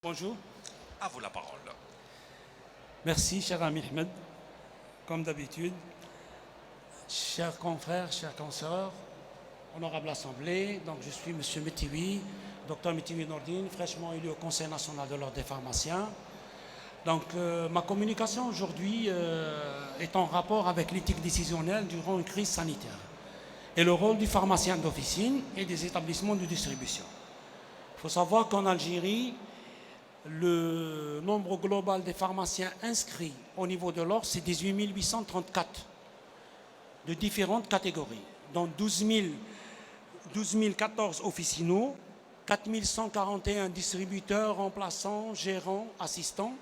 Bonjour. À vous la parole. Merci, cher ami Ahmed. Comme d'habitude, chers confrères, chers consoeurs, honorable assemblée, donc je suis M. Metiwi, docteur Metiwi Nordine, fraîchement élu au Conseil national de l'ordre des pharmaciens. Donc ma communication aujourd'hui est en rapport avec l'éthique décisionnelle durant une crise sanitaire et le rôle du pharmacien d'officine et des établissements de distribution. Il faut savoir qu'en Algérie, le nombre global des pharmaciens inscrits au niveau de l'ordre, c'est 18 834 de différentes catégories, dont 12 014 officinaux, 4 141 distributeurs, remplaçants, gérants, assistants,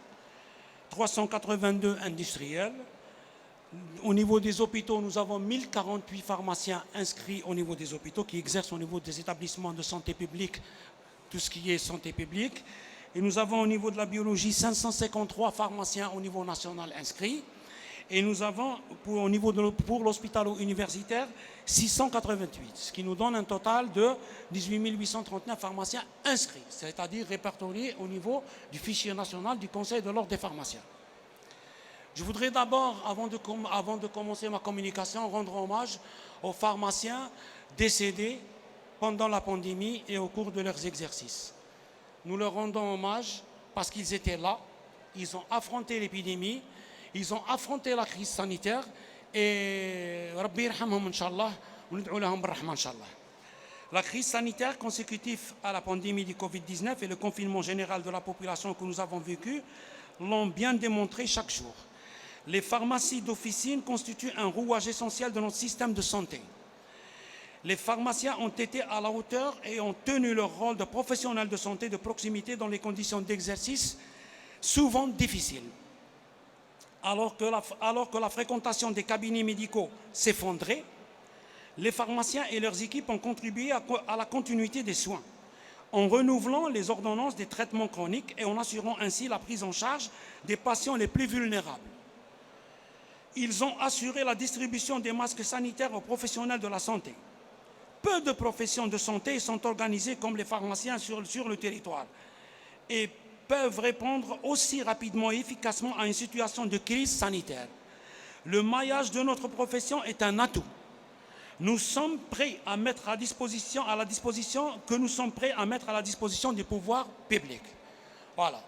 382 industriels. Au niveau des hôpitaux, nous avons 1048 pharmaciens inscrits au niveau des hôpitaux qui exercent au niveau des établissements de santé publique, tout ce qui est santé publique. Et nous avons au niveau de la biologie 553 pharmaciens au niveau national inscrits. Et nous avons pour l'hospitalo-universitaire 688, ce qui nous donne un total de 18 839 pharmaciens inscrits, c'est-à-dire répertoriés au niveau du fichier national du Conseil de l'ordre des pharmaciens. Je voudrais d'abord, avant de commencer ma communication, rendre hommage aux pharmaciens décédés pendant la pandémie et au cours de leurs exercices. Nous leur rendons hommage parce qu'ils étaient là, ils ont affronté l'épidémie, ils ont affronté la crise sanitaire et Rabbi yarhamhum Inch'Allah, la crise sanitaire consécutive à la pandémie du Covid-19 et le confinement général de la population que nous avons vécu l'ont bien démontré chaque jour. Les pharmacies d'officine constituent un rouage essentiel de notre système de santé. Les pharmaciens ont été à la hauteur et ont tenu leur rôle de professionnels de santé de proximité dans les conditions d'exercice souvent difficiles. Alors que la fréquentation des cabinets médicaux s'effondrait, les pharmaciens et leurs équipes ont contribué à la continuité des soins, en renouvelant les ordonnances des traitements chroniques et en assurant ainsi la prise en charge des patients les plus vulnérables. Ils ont assuré la distribution des masques sanitaires aux professionnels de la santé. Peu de professions de santé sont organisées comme les pharmaciens sur le territoire et peuvent répondre aussi rapidement et efficacement à une situation de crise sanitaire. Le maillage de notre profession est un atout. Nous sommes prêts à mettre nous sommes prêts à mettre à la disposition du pouvoir public. Voilà.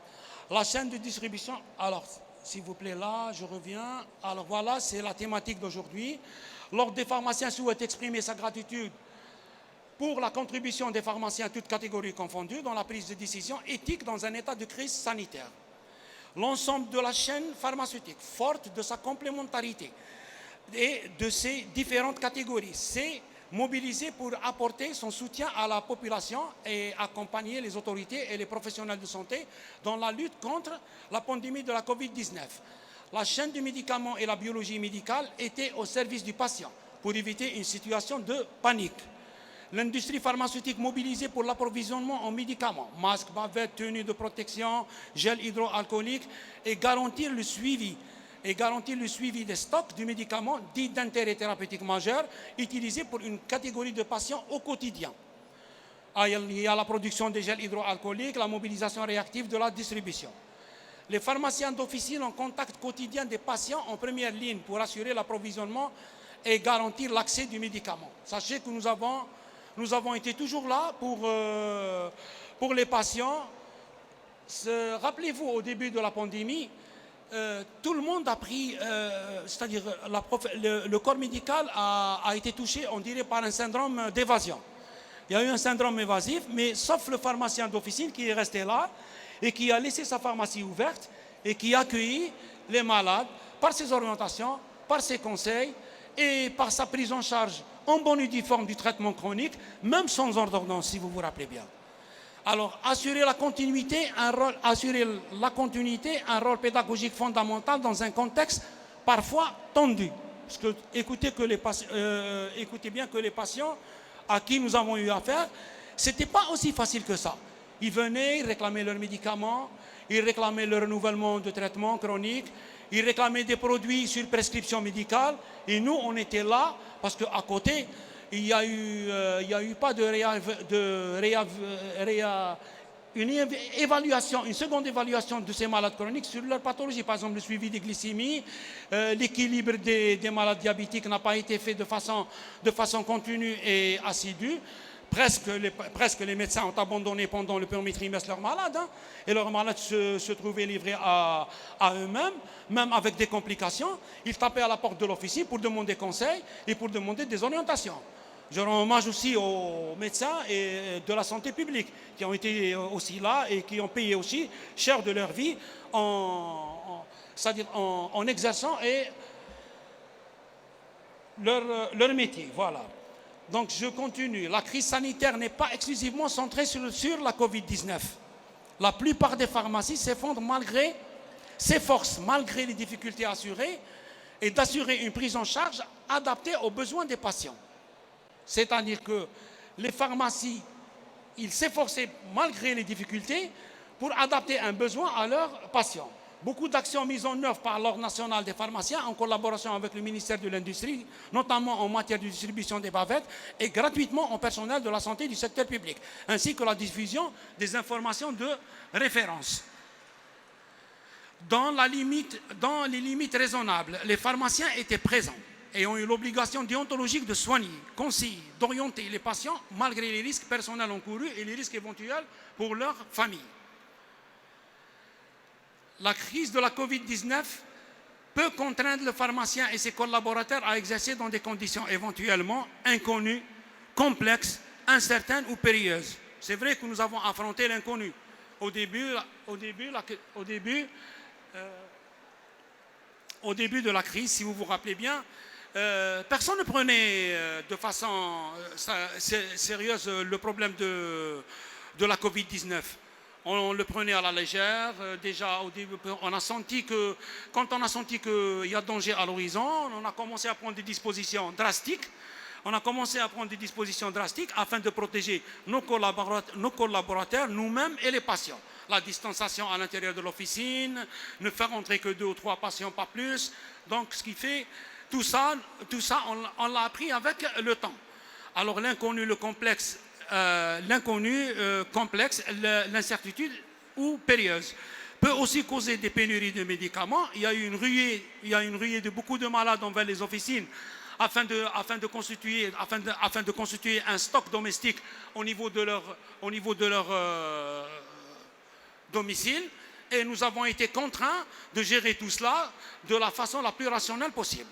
La chaîne de distribution, alors s'il vous plaît là, je reviens. Alors voilà, c'est la thématique d'aujourd'hui. L'Ordre des pharmaciens souhaite exprimer sa gratitude pour la contribution des pharmaciens, toutes catégories confondues, dans la prise de décision éthique dans un état de crise sanitaire. L'ensemble de la chaîne pharmaceutique, forte de sa complémentarité et de ses différentes catégories, s'est mobilisée pour apporter son soutien à la population et accompagner les autorités et les professionnels de santé dans la lutte contre la pandémie de la Covid-19. La chaîne du médicament et la biologie médicale étaient au service du patient pour éviter une situation de panique. L'industrie pharmaceutique mobilisée pour l'approvisionnement en médicaments, masques, bavettes, tenues de protection, gel hydroalcoolique et garantir le suivi des stocks du médicament dits d'intérêt thérapeutique majeur utilisés pour une catégorie de patients au quotidien. Il y a la production des gels hydroalcooliques, la mobilisation réactive de la distribution. Les pharmaciens d'officine en contact quotidien des patients en première ligne pour assurer l'approvisionnement et garantir l'accès du médicament. Sachez que nous avons été toujours là pour les patients. Rappelez-vous, au début de la pandémie, tout le monde a pris, c'est-à-dire le corps médical a été touché, on dirait, par un syndrome d'évasion. Il y a eu un syndrome évasif, mais sauf le pharmacien d'officine qui est resté là et qui a laissé sa pharmacie ouverte et qui a accueilli les malades par ses orientations, par ses conseils et par sa prise en charge en bonne et due forme du traitement chronique, même sans ordonnance, si vous vous rappelez bien. Alors, assurer la continuité, un rôle pédagogique fondamental dans un contexte parfois tendu. Parce que écoutez bien que les patients à qui nous avons eu affaire, c'était pas aussi facile que ça. Ils venaient, ils réclamaient leurs médicaments, ils réclamaient le renouvellement de traitement chronique, ils réclamaient des produits sur prescription médicale, et nous, on était là, parce qu'à côté, il n'y a eu pas de une seconde évaluation de ces malades chroniques sur leur pathologie. Par exemple, le suivi des glycémies, l'équilibre des malades diabétiques n'a pas été fait de façon continue et assidue. Presque les médecins ont abandonné pendant le premier trimestre leurs malades, hein, et leurs malades se trouvaient livrés à eux-mêmes, même avec des complications. Ils tapaient à la porte de l'officine pour demander conseil et pour demander des orientations. Je rends hommage aussi aux médecins et de la santé publique qui ont été aussi là et qui ont payé aussi cher de leur vie c'est-à-dire en exerçant leur métier. Voilà. Donc je continue. La crise sanitaire n'est pas exclusivement centrée sur la Covid-19. La plupart des pharmacies s'efforcent malgré les difficultés assurées et d'assurer une prise en charge adaptée aux besoins des patients. C'est-à-dire que les pharmacies, ils s'efforçaient malgré les difficultés pour adapter un besoin à leurs patients. Beaucoup d'actions mises en œuvre par l'Ordre national des pharmaciens en collaboration avec le ministère de l'Industrie, notamment en matière de distribution des bavettes et gratuitement au personnel de la santé du secteur public, ainsi que la diffusion des informations de référence. Dans les limites raisonnables, les pharmaciens étaient présents et ont eu l'obligation déontologique de soigner, conseiller, d'orienter les patients malgré les risques personnels encourus et les risques éventuels pour leur famille. La crise de la Covid-19 peut contraindre le pharmacien et ses collaborateurs à exercer dans des conditions éventuellement inconnues, complexes, incertaines ou périlleuses. C'est vrai que nous avons affronté l'inconnu. Au début de la crise, si vous vous rappelez bien, personne ne prenait de façon sérieuse le problème de la Covid-19. On le prenait à la légère. Déjà, au début, quand on a senti qu'il y a danger à l'horizon, on a commencé à prendre des dispositions drastiques. Afin de protéger nos collaborateurs, nous-mêmes et les patients. La distanciation à l'intérieur de l'officine, ne faire entrer que 2 ou 3 patients, pas plus. Donc, ce qui fait, tout ça on l'a appris avec le temps. Alors, l'inconnu, le complexe, l'incertitude ou périlleuse peut aussi causer des pénuries de médicaments. Il y a une ruée de beaucoup de malades envers les officines afin de constituer un stock domestique au niveau de leur domicile. Et nous avons été contraints de gérer tout cela de la façon la plus rationnelle possible.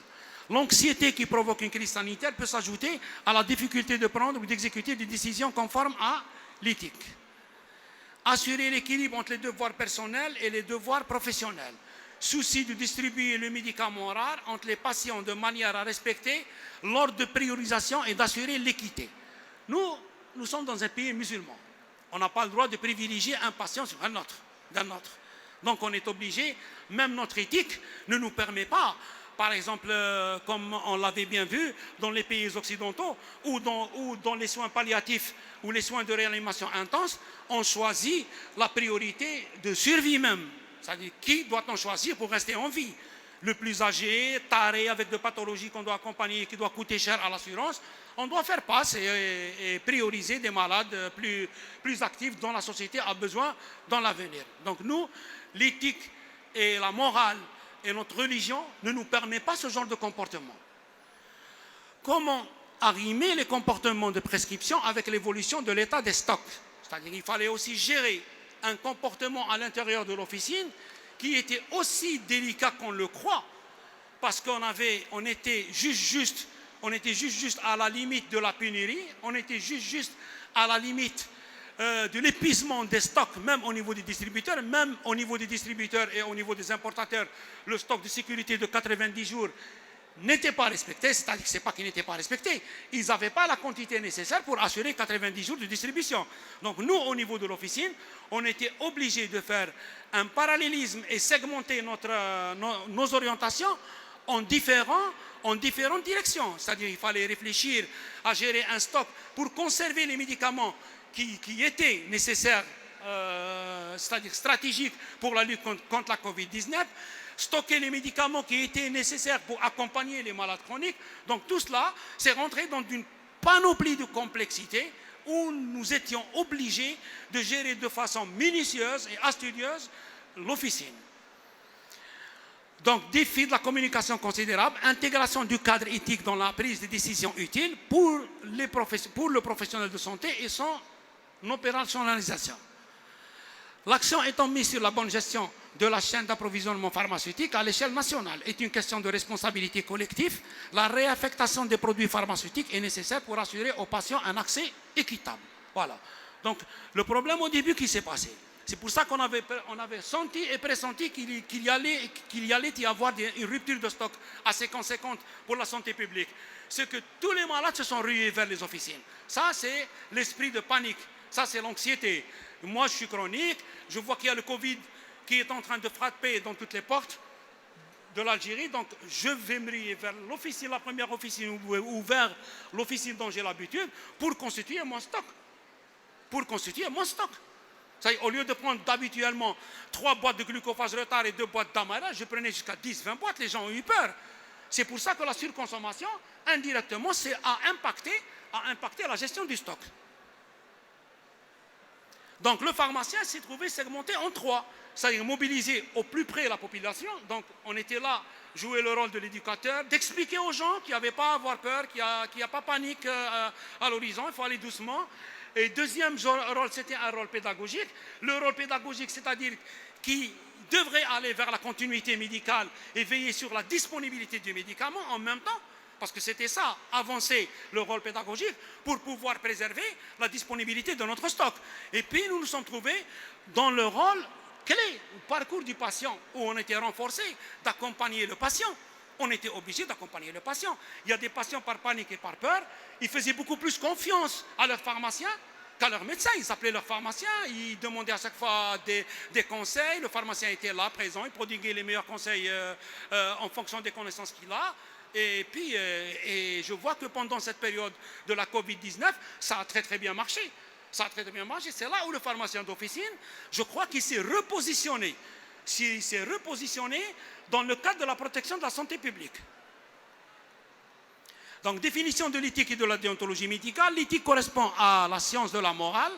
L'anxiété qui provoque une crise sanitaire peut s'ajouter à la difficulté de prendre ou d'exécuter des décisions conformes à l'éthique. Assurer l'équilibre entre les devoirs personnels et les devoirs professionnels. Souci de distribuer le médicament rare entre les patients de manière à respecter l'ordre de priorisation et d'assurer l'équité. Nous sommes dans un pays musulman. On n'a pas le droit de privilégier un patient sur un autre. Donc on est obligé, même notre éthique ne nous permet pas. Par exemple, comme on l'avait bien vu dans les pays occidentaux ou dans les soins palliatifs ou les soins de réanimation intense, on choisit la priorité de survie même. C'est-à-dire, qui doit-on choisir pour rester en vie? Le plus âgé, taré, avec des pathologies qu'on doit accompagner, qui doit coûter cher à l'assurance. On doit faire passe et prioriser des malades plus actifs dont la société a besoin dans l'avenir. Donc nous, l'éthique et la morale et notre religion ne nous permet pas ce genre de comportement. Comment arrimer les comportements de prescription avec l'évolution de l'état des stocks? C'est-à-dire qu'il fallait aussi gérer un comportement à l'intérieur de l'officine qui était aussi délicat qu'on le croit, parce qu'on était juste à la limite de la pénurie, on était juste à la limite de l'épuisement des stocks, même au niveau des distributeurs, et au niveau des importateurs, le stock de sécurité de 90 jours n'était pas respecté. C'est-à-dire que ce n'est pas qu'il n'était pas respecté, ils n'avaient pas la quantité nécessaire pour assurer 90 jours de distribution. Donc nous, au niveau de l'officine, on était obligés de faire un parallélisme et segmenter nos orientations en différentes directions. C'est-à-dire qu'il fallait réfléchir à gérer un stock pour conserver les médicaments qui étaient nécessaires, c'est-à-dire stratégiques pour la lutte contre la Covid-19, stocker les médicaments qui étaient nécessaires pour accompagner les malades chroniques. Donc tout cela, c'est rentré dans une panoplie de complexité où nous étions obligés de gérer de façon minutieuse et astudieuse l'officine. Donc, défi de la communication considérable, intégration du cadre éthique dans la prise de décisions utiles pour le professionnel de santé et son opérationnalisation. L'accent étant mis sur la bonne gestion de la chaîne d'approvisionnement pharmaceutique à l'échelle nationale est une question de responsabilité collective. La réaffectation des produits pharmaceutiques est nécessaire pour assurer aux patients un accès équitable. Voilà. Donc, le problème au début qui s'est passé, c'est pour ça qu'on avait senti et pressenti qu'il y allait y avoir une rupture de stock assez conséquente pour la santé publique. C'est que tous les malades se sont rués vers les officines. Ça, c'est l'esprit de panique. Ça, c'est l'anxiété. Moi, je suis chronique. Je vois qu'il y a le Covid qui est en train de frapper dans toutes les portes de l'Algérie. Donc, je vais me ruer vers l'officine, la première officine ou vers l'officine dont j'ai l'habitude pour constituer mon stock. Ça, au lieu de prendre habituellement 3 boîtes de glucophage retard et 2 boîtes d'Amara, je prenais jusqu'à 10-20 boîtes, les gens ont eu peur. C'est pour ça que la surconsommation, indirectement, a impacté la gestion du stock. Donc le pharmacien s'est trouvé segmenté en 3, c'est-à-dire mobiliser au plus près la population. Donc on était là, jouer le rôle de l'éducateur, d'expliquer aux gens qu'il n'y avait pas à avoir peur, qu'il n'y a pas panique à l'horizon, il faut aller doucement. Et deuxième rôle, c'était un rôle pédagogique. Le rôle pédagogique, c'est-à-dire qui devrait aller vers la continuité médicale et veiller sur la disponibilité du médicament en même temps, parce que c'était ça, avancer le rôle pédagogique pour pouvoir préserver la disponibilité de notre stock. Et puis nous nous sommes trouvés dans le rôle clé, le parcours du patient, où on était renforcé d'accompagner le patient. On était obligé d'accompagner le patient. Il y a des patients par panique et par peur, ils faisaient beaucoup plus confiance à leur pharmacien qu'à leur médecin. Ils appelaient leur pharmacien, ils demandaient à chaque fois des conseils. Le pharmacien était là, présent, il prodiguait les meilleurs conseils en fonction des connaissances qu'il a. Et puis, je vois que pendant cette période de la Covid-19, ça a très très bien marché. C'est là où le pharmacien d'officine, je crois qu'il s'est repositionné. Il s'est repositionné dans le cadre de la protection de la santé publique. Donc, définition de l'éthique et de la déontologie médicale. L'éthique correspond à la science de la morale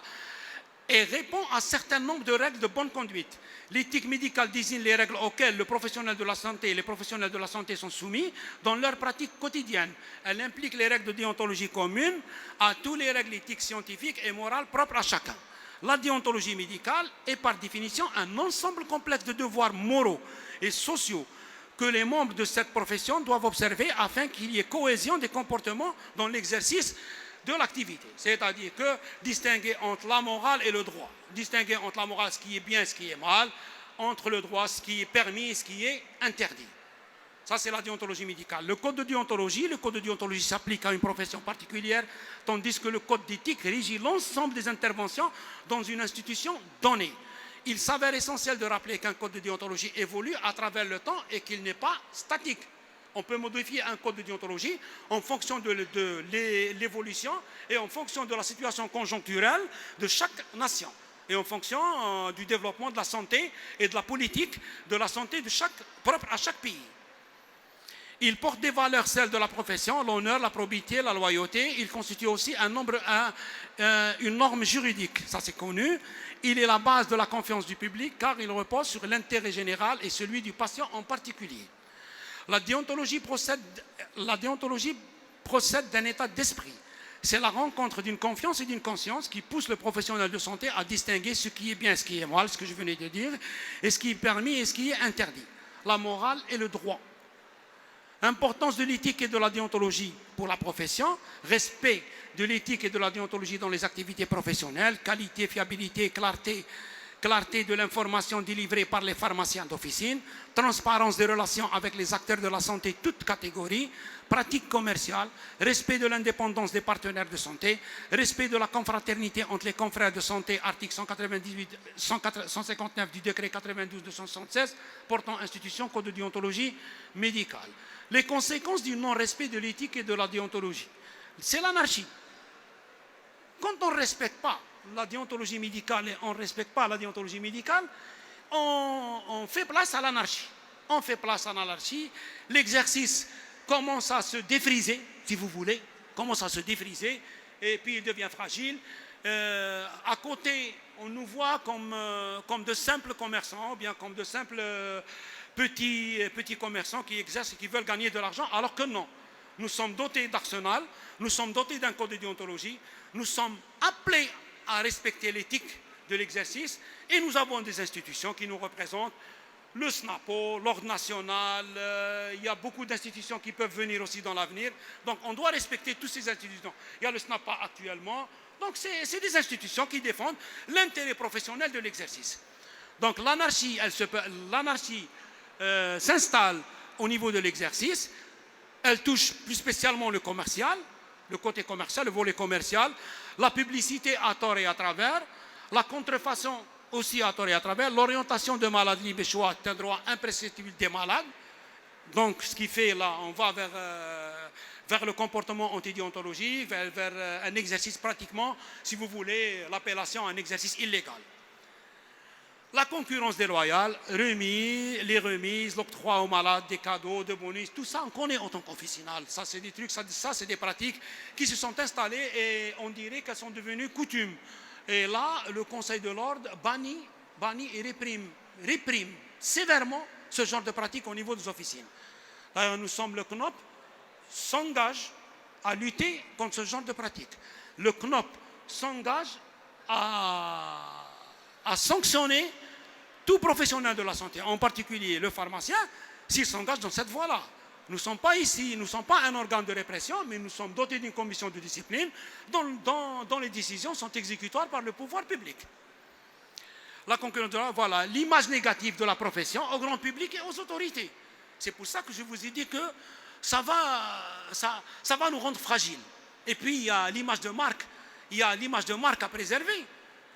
et répond à un certain nombre de règles de bonne conduite. L'éthique médicale désigne les règles auxquelles le professionnel de la santé et les professionnels de la santé sont soumis dans leur pratique quotidienne. Elle implique les règles de déontologie communes à toutes les règles éthiques, scientifiques et morales propres à chacun. La déontologie médicale est par définition un ensemble complexe de devoirs moraux et sociaux que les membres de cette profession doivent observer afin qu'il y ait cohésion des comportements dans l'exercice de l'activité. C'est-à-dire que distinguer entre la morale et le droit, distinguer entre la morale, ce qui est bien et ce qui est mal, entre le droit, ce qui est permis et ce qui est interdit. Ça, c'est la déontologie médicale. Le code de déontologie s'applique à une profession particulière, tandis que le code d'éthique régit l'ensemble des interventions dans une institution donnée. Il s'avère essentiel de rappeler qu'un code de déontologie évolue à travers le temps et qu'il n'est pas statique. On peut modifier un code de déontologie en fonction de l'évolution et en fonction de la situation conjoncturelle de chaque nation et en fonction du développement de la santé et de la politique de la santé propre à chaque pays. Il porte des valeurs, celles de la profession, l'honneur, la probité, la loyauté. Il constitue aussi une norme juridique, ça c'est connu. Il est la base de la confiance du public car il repose sur l'intérêt général et celui du patient en particulier. La déontologie procède d'un état d'esprit. C'est la rencontre d'une confiance et d'une conscience qui pousse le professionnel de santé à distinguer ce qui est bien et ce qui est mal, ce que je venais de dire, et ce qui est permis et ce qui est interdit. La morale et le droit. Importance de l'éthique et de la déontologie pour la profession, respect de l'éthique et de la déontologie dans les activités professionnelles, qualité, fiabilité, clarté de l'information délivrée par les pharmaciens d'officine, transparence des relations avec les acteurs de la santé, toutes catégories, pratique commerciale, respect de l'indépendance des partenaires de santé, respect de la confraternité entre les confrères de santé, article 159 du décret 92-276 portant institution code de déontologie médicale. Les conséquences du non-respect de l'éthique et de la déontologie, c'est l'anarchie. Quand on ne respecte pas la déontologie médicale et on ne respecte pas la déontologie médicale, on fait place à l'anarchie. On fait place à l'anarchie. L'exercice commence à se défriser, si vous voulez, commence à se défriser. et puis il devient fragile. À côté, on nous voit comme de simples commerçants, ou bien comme de simples petits commerçants qui exercent et qui veulent gagner de l'argent, alors que non. Nous sommes dotés d'arsenal, nous sommes dotés d'un code de déontologie, nous sommes appelés à respecter l'éthique de l'exercice et nous avons des institutions qui nous représentent, le SNAPO, l'Ordre national, il y a beaucoup d'institutions qui peuvent venir aussi dans l'avenir. Donc on doit respecter toutes ces institutions. Il y a le SNAPA actuellement. Donc c'est des institutions qui défendent l'intérêt professionnel de l'exercice. Donc l'anarchie s'installe au niveau de l'exercice. Elle touche plus spécialement le commercial, le côté commercial, le volet commercial, la publicité à tort et à travers, la contrefaçon aussi à tort et à travers, l'orientation de malades libres et choix est un droit imprescriptible des malades. Donc ce qui fait là, on va vers le comportement antidéontologique, vers un exercice pratiquement, si vous voulez, l'appellation un exercice illégal. La concurrence déloyale, les remises, l'octroi aux malades, des cadeaux, de bonus, tout ça on connaît en tant qu'officinal. Ça c'est des trucs, ça c'est des pratiques qui se sont installées et on dirait qu'elles sont devenues coutumes. Et là, le Conseil de l'ordre bannit et réprime sévèrement ce genre de pratique au niveau des officines. D'ailleurs, nous sommes, le CNOP s'engage à lutter contre ce genre de pratique. Le CNOP s'engage à sanctionner tout professionnel de la santé, en particulier le pharmacien, s'il s'engage dans cette voie-là. Nous ne sommes pas ici, nous ne sommes pas un organe de répression, mais nous sommes dotés d'une commission de discipline dont les décisions sont exécutoires par le pouvoir public. La concurrence, voilà, l'image négative de la profession au grand public et aux autorités. C'est pour ça que je vous ai dit que ça va nous rendre fragiles. Et puis il y a l'image de marque, à préserver.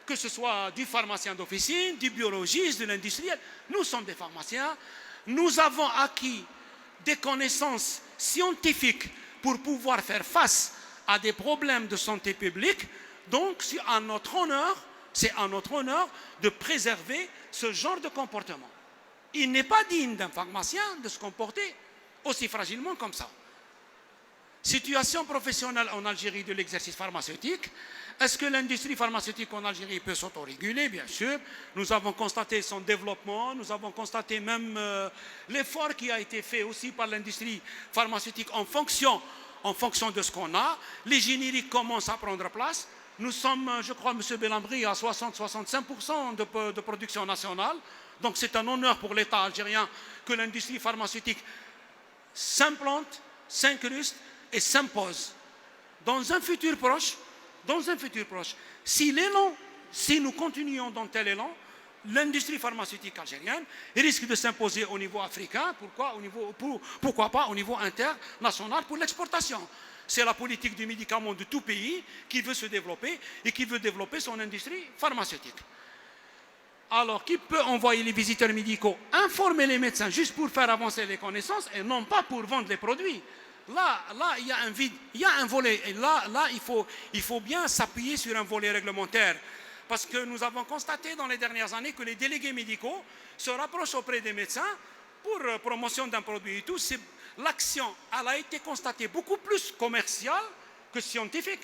Que ce soit du pharmacien d'officine, du biologiste, de l'industriel. Nous sommes des pharmaciens. Nous avons acquis des connaissances scientifiques pour pouvoir faire face à des problèmes de santé publique. Donc, c'est à notre honneur de préserver ce genre de comportement. Il n'est pas digne d'un pharmacien de se comporter aussi fragilement comme ça. Situation professionnelle en Algérie de l'exercice pharmaceutique. Est-ce que l'industrie pharmaceutique en Algérie peut s'autoréguler? Bien sûr. Nous avons constaté son développement, nous avons constaté même l'effort qui a été fait aussi par l'industrie pharmaceutique en fonction de ce qu'on a. Les génériques commencent à prendre place. Nous sommes, je crois, M. Belambri, à 60-65% de production nationale. Donc c'est un honneur pour l'État algérien que l'industrie pharmaceutique s'implante, s'incruste et s'impose. Dans un futur proche, si nous continuons dans tel élan, l'industrie pharmaceutique algérienne risque de s'imposer au niveau africain, pourquoi pas au niveau international pour l'exportation. C'est la politique du médicament de tout pays qui veut se développer et qui veut développer son industrie pharmaceutique. Alors, qui peut envoyer les visiteurs médicaux, informer les médecins juste pour faire avancer les connaissances et non pas pour vendre les produits? Là, il y a un vide, il y a un volet. Et là, il faut bien s'appuyer sur un volet réglementaire. Parce que nous avons constaté dans les dernières années que les délégués médicaux se rapprochent auprès des médecins pour promotion d'un produit et tout. L'action, elle a été constatée beaucoup plus commerciale que scientifique.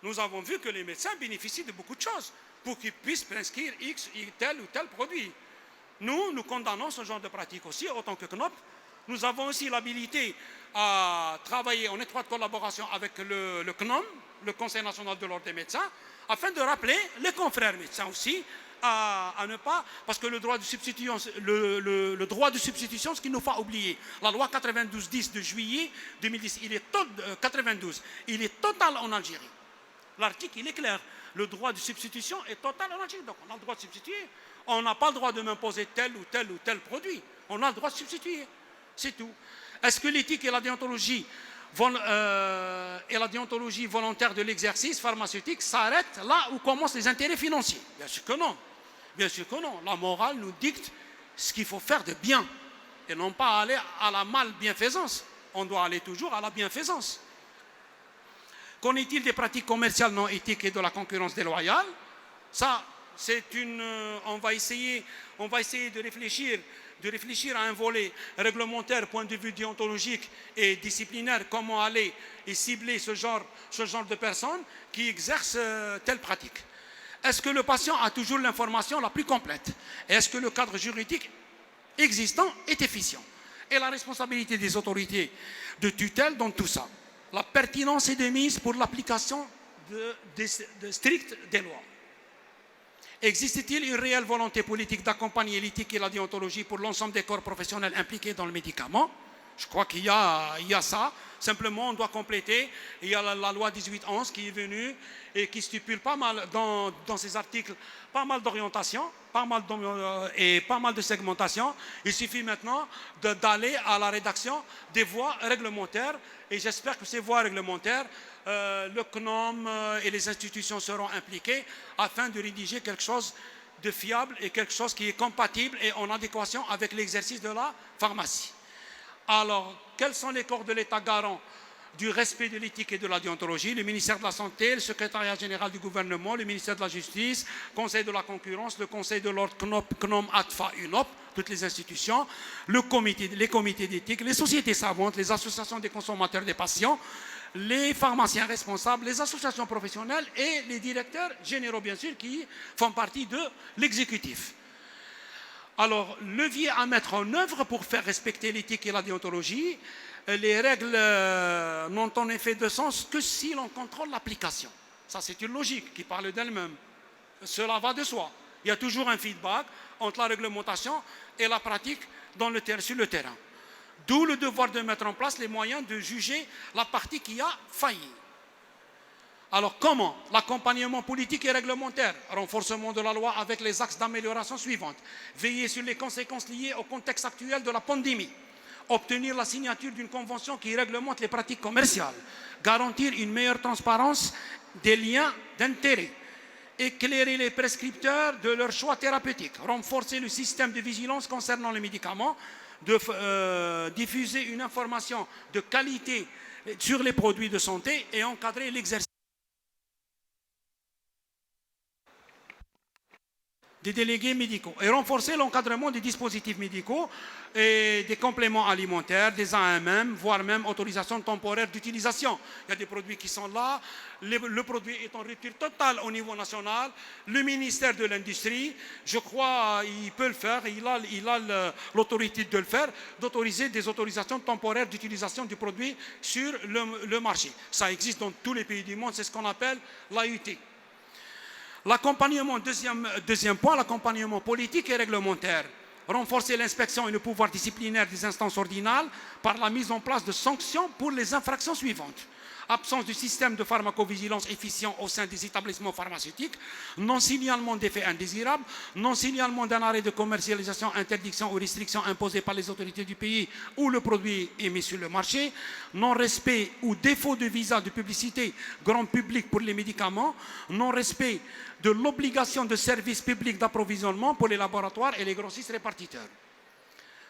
Nous avons vu que les médecins bénéficient de beaucoup de choses pour qu'ils puissent prescrire tel ou tel produit. Nous condamnons ce genre de pratique aussi, autant que CNOP. Nous avons aussi l'habilité à travailler en étroite collaboration avec le CNOM, le Conseil national de l'ordre des médecins, afin de rappeler les confrères médecins aussi à ne pas, parce que le droit de substitution, ce qu'il ne faut pas oublier, la loi 92-10 de juillet 2010, il est total en Algérie. L'article, il est clair. Le droit de substitution est total en Algérie. Donc on a le droit de substituer. On n'a pas le droit de m'imposer tel ou tel produit. On a le droit de substituer. C'est tout. Est-ce que l'éthique et la déontologie volontaire de l'exercice pharmaceutique s'arrêtent là où commencent les intérêts financiers? Bien sûr que non. Bien sûr que non. La morale nous dicte ce qu'il faut faire de bien et non pas aller à la mal-bienfaisance. On doit aller toujours à la bienfaisance. Qu'en est-il des pratiques commerciales non éthiques et de la concurrence déloyale? Ça, on va essayer de réfléchir à un volet réglementaire, point de vue déontologique et disciplinaire, comment aller et cibler ce genre de personnes qui exercent telle pratique. Est-ce que le patient a toujours l'information la plus complète? Est-ce que le cadre juridique existant est efficient? Et la responsabilité des autorités de tutelle dans tout ça. La pertinence est de mise pour l'application stricte des lois. Existe-t-il une réelle volonté politique d'accompagner l'éthique et la déontologie pour l'ensemble des corps professionnels impliqués dans le médicament? Je crois qu'il y a ça. Simplement, on doit compléter. Il y a la loi 1811 qui est venue et qui stipule pas mal dans ces articles, pas mal d'orientation, et pas mal de segmentation. Il suffit maintenant d'aller à la rédaction des voies réglementaires. Et j'espère que ces voies réglementaires, le CNOM et les institutions seront impliquées afin de rédiger quelque chose de fiable et quelque chose qui est compatible et en adéquation avec l'exercice de la pharmacie. Alors, quels sont les corps de l'État garants du respect de l'éthique et de la déontologie? Le ministère de la Santé, le secrétariat général du gouvernement, le ministère de la Justice, le Conseil de la concurrence, le Conseil de l'ordre CNOM, ATFA, UNOP, toutes les institutions, les comités d'éthique, les sociétés savantes, les associations des consommateurs des patients, les pharmaciens responsables, les associations professionnelles et les directeurs généraux, bien sûr, qui font partie de l'exécutif. Alors, levier à mettre en œuvre pour faire respecter l'éthique et la déontologie, les règles n'ont en effet de sens que si l'on contrôle l'application. Ça, c'est une logique qui parle d'elle-même. Cela va de soi. Il y a toujours un feedback entre la réglementation et la pratique sur le terrain. D'où le devoir de mettre en place les moyens de juger la partie qui a failli. Alors comment? L'accompagnement politique et réglementaire, renforcement de la loi avec les axes d'amélioration suivants. Veiller sur les conséquences liées au contexte actuel de la pandémie. Obtenir la signature d'une convention qui réglemente les pratiques commerciales. Garantir une meilleure transparence des liens d'intérêt. Éclairer les prescripteurs de leur choix thérapeutique. Renforcer le système de vigilance concernant les médicaments. Diffuser une information de qualité sur les produits de santé et encadrer l'exercice des délégués médicaux et renforcer l'encadrement des dispositifs médicaux et des compléments alimentaires, des AMM, voire même autorisation temporaire d'utilisation. Il y a des produits qui sont là, le produit est en rupture totale au niveau national. Le ministère de l'Industrie, je crois, il peut le faire, il a l'autorité de le faire, d'autoriser des autorisations temporaires d'utilisation du produit sur le marché. Ça existe dans tous les pays du monde, c'est ce qu'on appelle l'AUT. L'accompagnement, deuxième point, l'accompagnement politique et réglementaire. Renforcer l'inspection et le pouvoir disciplinaire des instances ordinales par la mise en place de sanctions pour les infractions suivantes. Absence du système de pharmacovigilance efficient au sein des établissements pharmaceutiques, non-signalement d'effets indésirables, non-signalement d'un arrêt de commercialisation, interdiction ou restriction imposée par les autorités du pays où le produit est mis sur le marché, non-respect ou défaut de visa de publicité grand public pour les médicaments, non-respect de l'obligation de service public d'approvisionnement pour les laboratoires et les grossistes répartiteurs.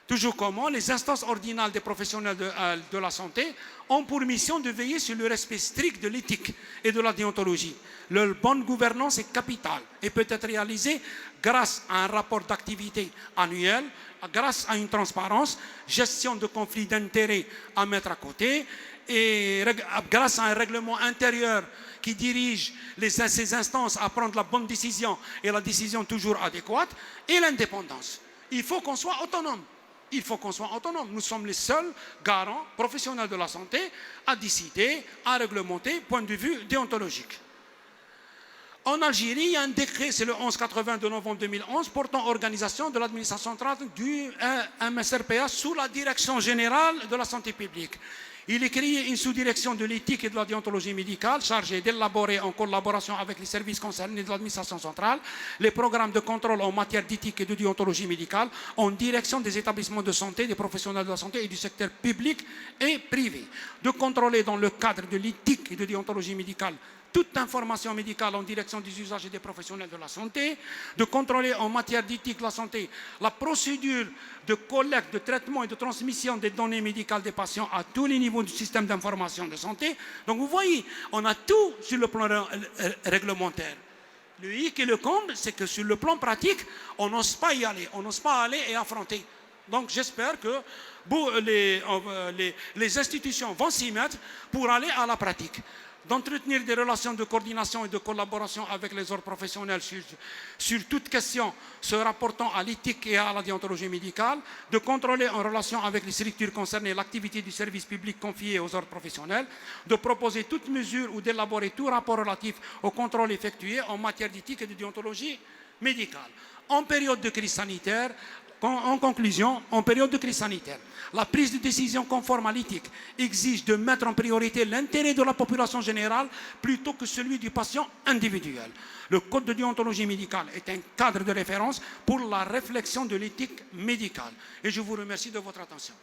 Toujours comment les instances ordinales des professionnels de la santé ont pour mission de veiller sur le respect strict de l'éthique et de la déontologie. Leur bonne gouvernance est capitale et peut être réalisée grâce à un rapport d'activité annuel, grâce à une transparence, gestion de conflits d'intérêts à mettre à côté et grâce à un règlement intérieur qui dirige ces instances à prendre la bonne décision et la décision toujours adéquate et l'indépendance. Il faut qu'on soit autonome. Il faut qu'on soit autonome. Nous sommes les seuls garants professionnels de la santé à décider, à réglementer, point de vue déontologique. En Algérie, il y a un décret, c'est le 1180 de novembre 2011, portant organisation de l'administration centrale du MSRPA sous la direction générale de la santé publique. Il est créé une sous-direction de l'éthique et de la déontologie médicale chargée d'élaborer en collaboration avec les services concernés de l'administration centrale les programmes de contrôle en matière d'éthique et de déontologie médicale en direction des établissements de santé, des professionnels de la santé et du secteur public et privé. De contrôler dans le cadre de l'éthique et de déontologie médicale toute information médicale en direction des usagers et des professionnels de la santé, de contrôler en matière d'éthique de la santé la procédure de collecte, de traitement et de transmission des données médicales des patients à tous les niveaux du système d'information de santé. Donc vous voyez, on a tout sur le plan réglementaire. Le hic et le comble, c'est que sur le plan pratique, on n'ose pas y aller, on n'ose pas aller et affronter. Donc j'espère que les institutions vont s'y mettre pour aller à la pratique, d'entretenir des relations de coordination et de collaboration avec les ordres professionnels sur toute question se rapportant à l'éthique et à la déontologie médicale, de contrôler en relation avec les structures concernées l'activité du service public confié aux ordres professionnels, de proposer toute mesure ou d'élaborer tout rapport relatif au contrôle effectué en matière d'éthique et de déontologie médicale. En période de crise sanitaire, en conclusion, en période de crise sanitaire, la prise de décision conforme à l'éthique exige de mettre en priorité l'intérêt de la population générale plutôt que celui du patient individuel. Le Code de déontologie médicale est un cadre de référence pour la réflexion de l'éthique médicale. Et je vous remercie de votre attention.